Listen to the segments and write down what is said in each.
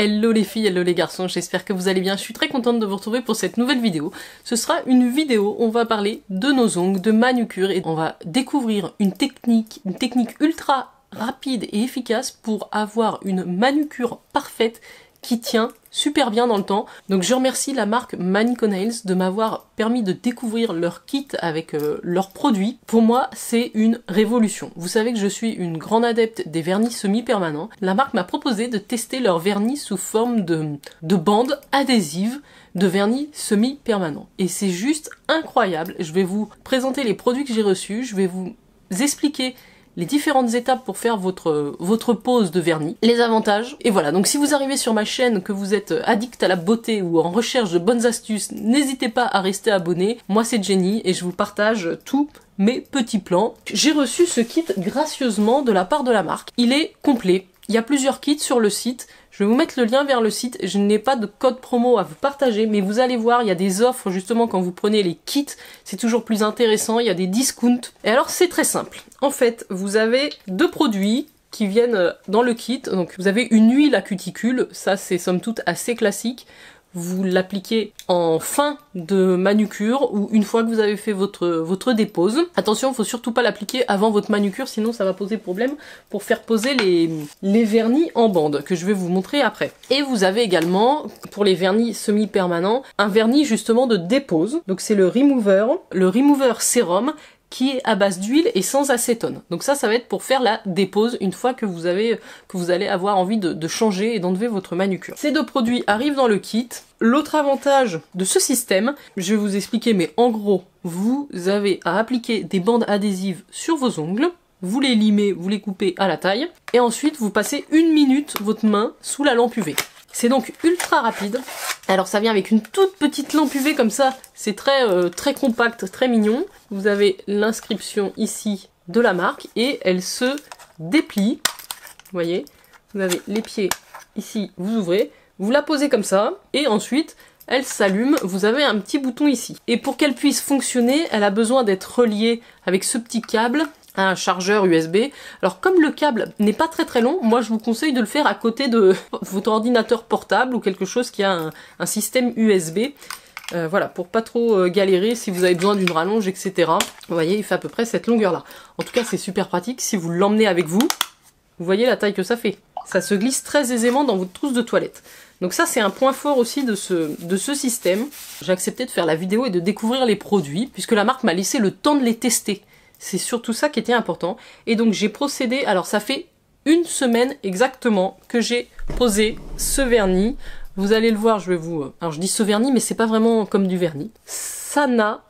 Hello les filles, hello les garçons, j'espère que vous allez bien, je suis très contente de vous retrouver pour cette nouvelle vidéo. Ce sera une vidéo, on va parler de nos ongles, de manucure et on va découvrir une technique ultra rapide et efficace pour avoir une manucure parfaite qui tient super bien dans le temps. Donc je remercie la marque Manico Nails de m'avoir permis de découvrir leur kit avec leurs produits. Pour moi, c'est une révolution. Vous savez que je suis une grande adepte des vernis semi-permanents. La marque m'a proposé de tester leur vernis sous forme de bandes adhésives de vernis semi-permanent. Et c'est juste incroyable. Je vais vous présenter les produits que j'ai reçus, je vais vous expliquer les différentes étapes pour faire votre pose de vernis, les avantages, et voilà. Donc si vous arrivez sur ma chaîne, que vous êtes addict à la beauté ou en recherche de bonnes astuces, n'hésitez pas à rester abonné. Moi c'est Jenny et je vous partage tous mes petits plans. J'ai reçu ce kit gracieusement de la part de la marque. Il est complet, il y a plusieurs kits sur le site. Je vais vous mettre le lien vers le site, je n'ai pas de code promo à vous partager, mais vous allez voir, il y a des offres justement quand vous prenez les kits, c'est toujours plus intéressant, il y a des discounts. Et alors c'est très simple, en fait vous avez deux produits qui viennent dans le kit, donc vous avez une huile à cuticule, ça c'est somme toute assez classique. Vous l'appliquez en fin de manucure ou une fois que vous avez fait votre dépose. Attention, il ne faut surtout pas l'appliquer avant votre manucure, sinon ça va poser problème pour faire poser les vernis en bande, que je vais vous montrer après. Et vous avez également, pour les vernis semi-permanents, un vernis justement de dépose. Donc c'est le Remover Sérum, qui est à base d'huile et sans acétone. Donc ça va être pour faire la dépose une fois que vous allez avoir envie de changer et d'enlever votre manucure. Ces deux produits arrivent dans le kit. L'autre avantage de ce système, je vais vous expliquer, mais en gros, vous avez à appliquer des bandes adhésives sur vos ongles, vous les limez, vous les coupez à la taille, et ensuite vous passez 1 minute votre main sous la lampe UV. C'est donc ultra rapide. Alors ça vient avec une toute petite lampe UV comme ça, c'est très compact, très mignon. Vous avez l'inscription ici de la marque et elle se déplie. Vous voyez, vous avez les pieds ici, vous ouvrez, vous la posez comme ça et ensuite elle s'allume, vous avez un petit bouton ici. Et pour qu'elle puisse fonctionner, elle a besoin d'être reliée avec ce petit câble à un chargeur USB. Alors comme le câble n'est pas très long, moi je vous conseille de le faire à côté de votre ordinateur portable ou quelque chose qui a un système USB. Voilà, pour pas trop galérer si vous avez besoin d'une rallonge, etc. Vous voyez, il fait à peu près cette longueur-là. En tout cas, c'est super pratique si vous l'emmenez avec vous. Vous voyez la taille que ça fait. Ça se glisse très aisément dans votre trousse de toilette. Donc ça, c'est un point fort aussi de ce système. J'ai accepté de faire la vidéo et de découvrir les produits, puisque la marque m'a laissé le temps de les tester. C'est surtout ça qui était important. Et donc j'ai procédé, alors ça fait 1 semaine exactement que j'ai posé ce vernis. Vous allez le voir, je vais vous... Alors je dis ce vernis, mais c'est pas vraiment comme du vernis. Ça n'a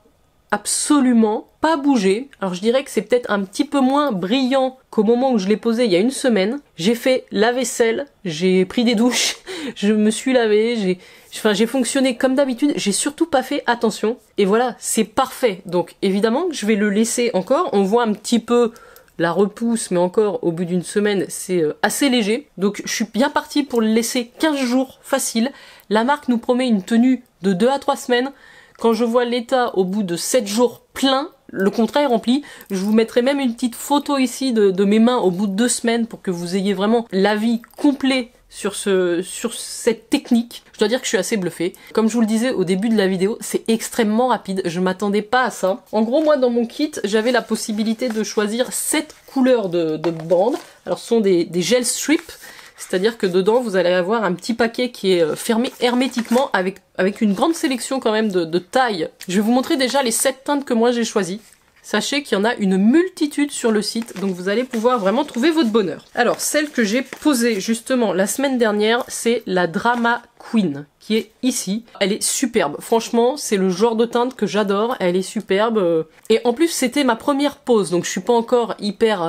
absolument pas bougé. Alors je dirais que c'est peut-être un petit peu moins brillant qu'au moment où je l'ai posé il y a 1 semaine. J'ai fait la vaisselle, j'ai pris des douches, je me suis lavée, j'ai fonctionné comme d'habitude, j'ai surtout pas fait attention. Et voilà, c'est parfait. Donc évidemment que je vais le laisser encore. On voit un petit peu la repousse, mais encore au bout d'1 semaine, c'est assez léger. Donc je suis bien partie pour le laisser 15 jours facile. La marque nous promet une tenue de 2 à 3 semaines. Quand je vois l'état au bout de 7 jours plein, le contrat est rempli. Je vous mettrai même une petite photo ici de mes mains au bout de 2 semaines pour que vous ayez vraiment l'avis complet sur cette technique. Je dois dire que je suis assez bluffée. Comme je vous le disais au début de la vidéo, c'est extrêmement rapide. Je m'attendais pas à ça. En gros, moi, dans mon kit, j'avais la possibilité de choisir 7 couleurs de bandes. Alors, ce sont des gel strips. C'est-à-dire que dedans, vous allez avoir un petit paquet qui est fermé hermétiquement avec une grande sélection quand même de tailles. Je vais vous montrer déjà les 7 teintes que moi j'ai choisies. Sachez qu'il y en a une multitude sur le site, donc vous allez pouvoir vraiment trouver votre bonheur. Alors, celle que j'ai posée justement la semaine dernière, c'est la Drama Queen, qui est ici. Elle est superbe. Franchement, c'est le genre de teinte que j'adore. Elle est superbe. Et en plus, c'était ma première pose, donc je suis pas encore hyper...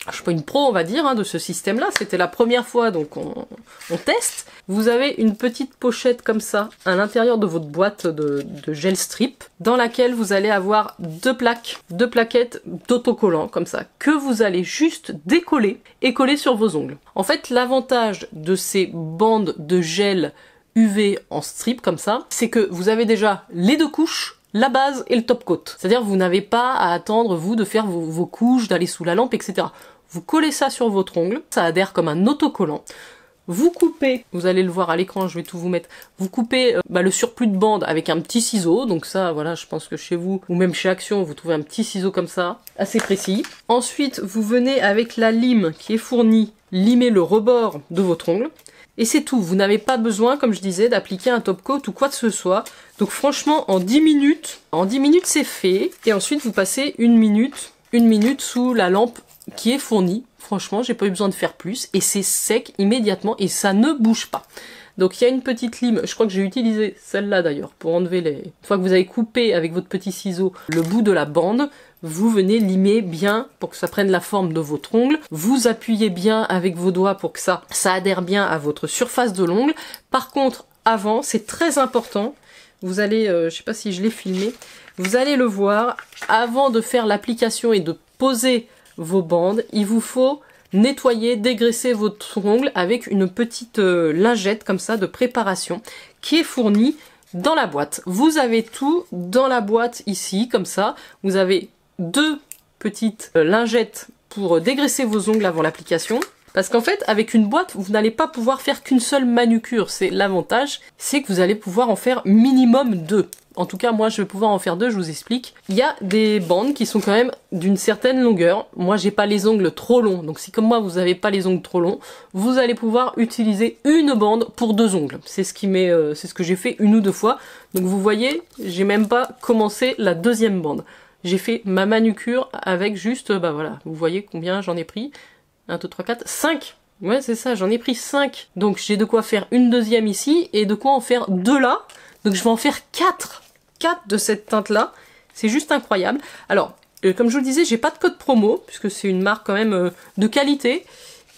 je suis pas une pro, on va dire, de ce système-là. C'était la première fois, donc on teste. Vous avez une petite pochette comme ça à l'intérieur de votre boîte de gel strip, dans laquelle vous allez avoir 2 plaquettes d'autocollants comme ça, que vous allez juste décoller et coller sur vos ongles. En fait, l'avantage de ces bandes de gel UV en strip comme ça, c'est que vous avez déjà les 2 couches, la base et le top coat. C'est-à-dire que vous n'avez pas à attendre vous de faire vos couches, d'aller sous la lampe, etc. Vous collez ça sur votre ongle, ça adhère comme un autocollant. vous coupez, vous allez le voir à l'écran, je vais tout vous mettre, vous coupez le surplus de bande avec un petit ciseau, donc ça voilà, je pense que chez vous, ou même chez Action, vous trouvez un petit ciseau comme ça, assez précis. Ensuite, vous venez avec la lime qui est fournie, limer le rebord de votre ongle, et c'est tout. Vous n'avez pas besoin, comme je disais, d'appliquer un top coat ou quoi que ce soit. Donc franchement, en 10 minutes c'est fait, et ensuite vous passez une minute sous la lampe qui est fournie. Franchement, j'ai pas eu besoin de faire plus, et c'est sec immédiatement, et ça ne bouge pas. Donc il y a une petite lime, je crois que j'ai utilisé celle-là d'ailleurs, pour enlever les... Une fois que vous avez coupé avec votre petit ciseau le bout de la bande, vous venez limer bien pour que ça prenne la forme de votre ongle. Vous appuyez bien avec vos doigts pour que ça adhère bien à votre surface de l'ongle. Par contre, avant, c'est très important, vous allez, je sais pas si je l'ai filmé, vous allez le voir, avant de faire l'application et de poser vos bandes, il vous faut nettoyer, dégraisser votre ongle avec une petite lingette comme ça de préparation qui est fournie dans la boîte. Vous avez tout dans la boîte ici, comme ça. Vous avez 2 petites lingettes pour dégraisser vos ongles avant l'application. Parce qu'en fait, avec une boîte, vous n'allez pas pouvoir faire qu'une seule manucure. C'est l'avantage, c'est que vous allez pouvoir en faire minimum 2. En tout cas, moi, je vais pouvoir en faire 2, je vous explique. Il y a des bandes qui sont quand même d'une certaine longueur. Moi, j'ai pas les ongles trop longs. Donc, si comme moi, vous n'avez pas les ongles trop longs, vous allez pouvoir utiliser une bande pour 2 ongles. C'est ce que j'ai fait 1 ou 2 fois. Donc, vous voyez, j'ai même pas commencé la 2e bande. J'ai fait ma manucure avec juste, voilà, vous voyez combien j'en ai pris. 1, 2, 3, 4, 5. Ouais, c'est ça, j'en ai pris 5. Donc, j'ai de quoi faire une 2e ici et de quoi en faire 2 là. Donc, je vais en faire 4 de cette teinte-là. C'est juste incroyable. Alors, comme je vous le disais, j'ai pas de code promo, puisque c'est une marque quand même de qualité.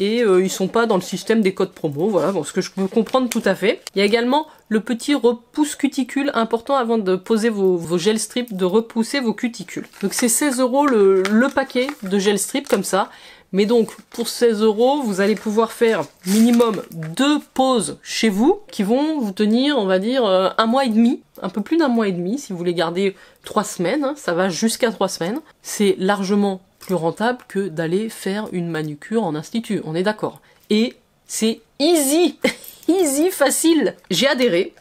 Et ils sont pas dans le système des codes promo, voilà, bon, ce que je peux comprendre tout à fait. Il y a également le petit repousse cuticule, important avant de poser vos gel strips, de repousser vos cuticules. Donc c'est 16 € le paquet de gel strip comme ça. Mais donc, pour 16 €, vous allez pouvoir faire minimum 2 pauses chez vous qui vont vous tenir, on va dire, 1 mois et demi, un peu plus d'1 mois et demi, si vous voulez garder 3 semaines, hein, ça va jusqu'à 3 semaines. C'est largement plus rentable que d'aller faire une manucure en institut, on est d'accord. Et c'est easy, easy, facile. J'ai adhéré.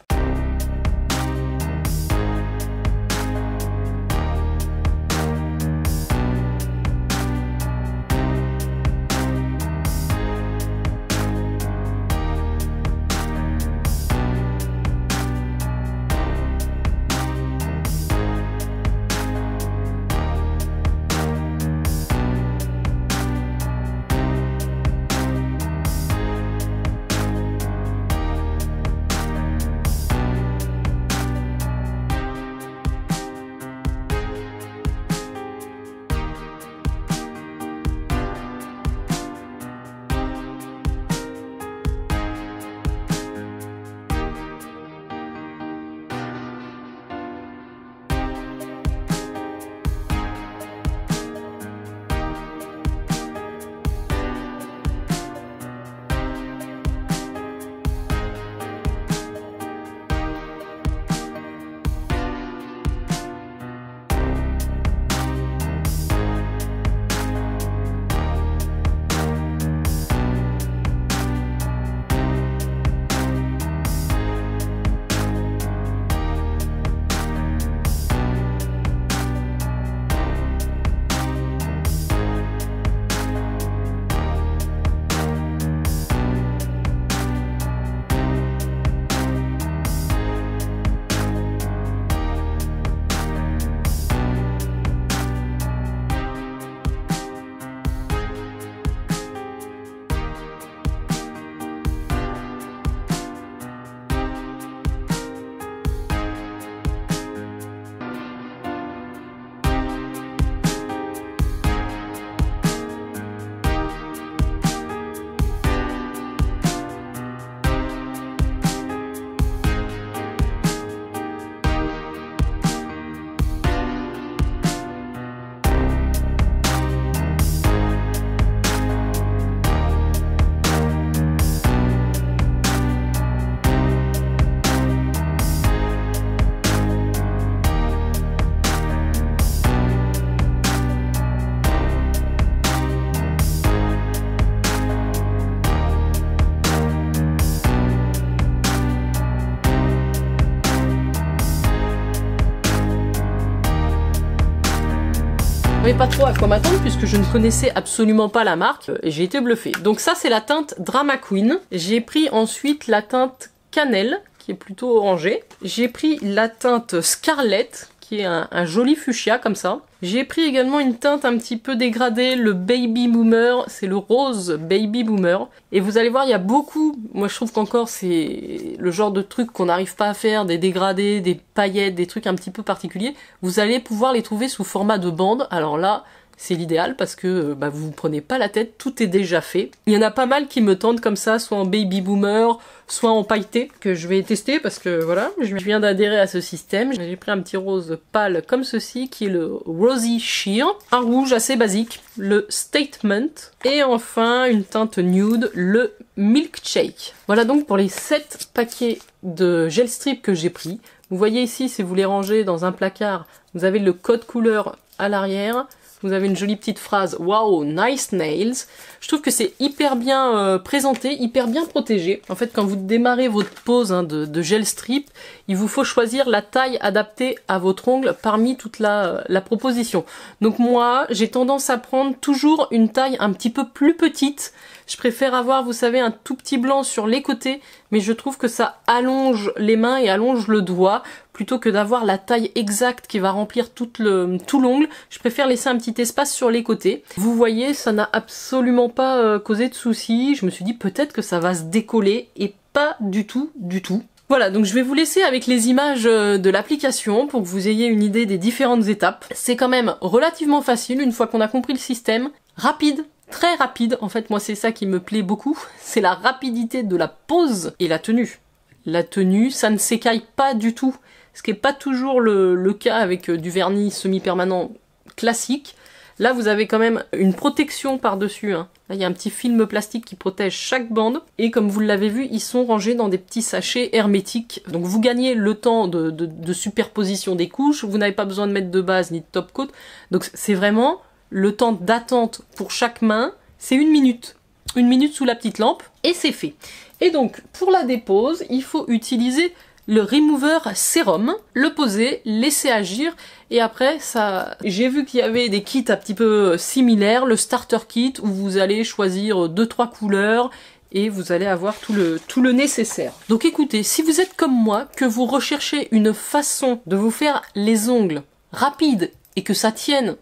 savais pas trop à quoi m'attendre puisque je ne connaissais absolument pas la marque et j'ai été bluffée. Donc ça c'est la teinte Drama Queen. J'ai pris ensuite la teinte Cannelle qui est plutôt orangée. J'ai pris la teinte Scarlett qui est un joli fuchsia comme ça. J'ai pris également une teinte un petit peu dégradée, le Baby Boomer, c'est le rose Baby Boomer. Et vous allez voir, il y a beaucoup, moi je trouve qu'encore c'est le genre de truc qu'on n'arrive pas à faire, des dégradés, des paillettes, des trucs un petit peu particuliers. Vous allez pouvoir les trouver sous format de bande, alors là, c'est l'idéal parce que vous vous prenez pas la tête, tout est déjà fait. Il y en a pas mal qui me tentent comme ça, soit en Baby Boomer, soit en pailleté, que je vais tester parce que voilà, je viens d'adhérer à ce système. J'ai pris un petit rose pâle comme ceci, qui est le Rosy Sheer. Un rouge assez basique, le Statement. Et enfin, une teinte nude, le Milkshake. Voilà donc pour les 7 paquets de gel strip que j'ai pris. Vous voyez ici, si vous les rangez dans un placard, vous avez le code couleur à l'arrière. Vous avez une jolie petite phrase « Wow, nice nails ». Je trouve que c'est hyper bien présenté, hyper bien protégé. En fait, quand vous démarrez votre pose de gel strip, il vous faut choisir la taille adaptée à votre ongle parmi toute la proposition. Donc moi, j'ai tendance à prendre toujours une taille un petit peu plus petite. Je préfère avoir, vous savez, un tout petit blanc sur les côtés, mais je trouve que ça allonge les mains et allonge le doigt, plutôt que d'avoir la taille exacte qui va remplir tout l'ongle. Je préfère laisser un petit espace sur les côtés. Vous voyez, ça n'a absolument pas causé de soucis. Je me suis dit peut-être que ça va se décoller, et pas du tout, du tout. Voilà, donc je vais vous laisser avec les images de l'application pour que vous ayez une idée des différentes étapes. C'est quand même relativement facile une fois qu'on a compris le système. Rapide. Très rapide, en fait moi c'est ça qui me plaît beaucoup, c'est la rapidité de la pose et la tenue. La tenue, ça ne s'écaille pas du tout, ce qui n'est pas toujours le cas avec du vernis semi-permanent classique. Là vous avez quand même une protection par-dessus, hein. Là il y a un petit film plastique qui protège chaque bande, et comme vous l'avez vu, ils sont rangés dans des petits sachets hermétiques. Donc vous gagnez le temps de superposition des couches, vous n'avez pas besoin de mettre de base ni de top coat, donc c'est vraiment... Le temps d'attente pour chaque main, c'est 1 minute. 1 minute sous la petite lampe, et c'est fait. Et donc, pour la dépose, il faut utiliser le Remover Sérum, le poser, laisser agir, et après, ça... J'ai vu qu'il y avait des kits un petit peu similaires, le Starter Kit, où vous allez choisir 2-3 couleurs, et vous allez avoir tout le nécessaire. Donc écoutez, si vous êtes comme moi, que vous recherchez une façon de vous faire les ongles rapides, et que ça tienne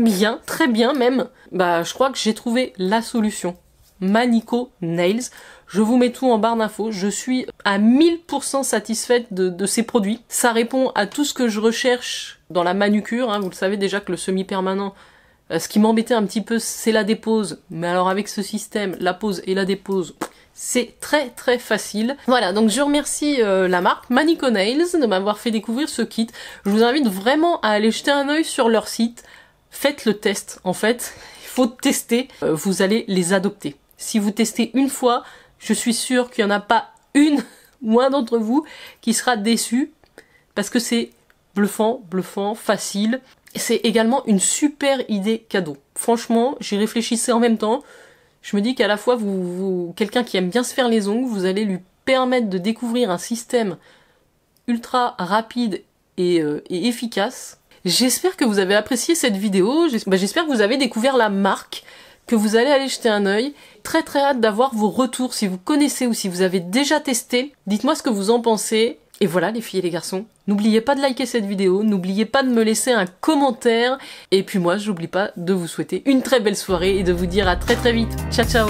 bien, très bien même, je crois que j'ai trouvé la solution. Manico Nails. Je vous mets tout en barre d'infos. Je suis à 1000% satisfaite de ces produits. Ça répond à tout ce que je recherche dans la manucure, hein. Vous le savez déjà que le semi-permanent, ce qui m'embêtait un petit peu, c'est la dépose. Mais alors avec ce système, la pose et la dépose... C'est très très facile. Voilà, donc je remercie la marque Manico Nails de m'avoir fait découvrir ce kit. Je vous invite vraiment à aller jeter un œil sur leur site. Faites le test, en fait. Il faut tester. Vous allez les adopter. Si vous testez une fois, je suis sûre qu'il n'y en a pas une ou un d'entre vous qui sera déçu. Parce que c'est bluffant, facile. C'est également une super idée cadeau. Franchement, j'y réfléchissais en même temps. Je me dis qu'à la fois, quelqu'un qui aime bien se faire les ongles, vous allez lui permettre de découvrir un système ultra rapide et efficace. J'espère que vous avez apprécié cette vidéo, j'espère que vous avez découvert la marque, que vous allez aller jeter un œil. Très très hâte d'avoir vos retours, si vous connaissez ou si vous avez déjà testé. Dites-moi ce que vous en pensez. Et voilà les filles et les garçons, n'oubliez pas de liker cette vidéo, n'oubliez pas de me laisser un commentaire, et puis moi j'oublie pas de vous souhaiter une très belle soirée et de vous dire à très très vite. Ciao ciao.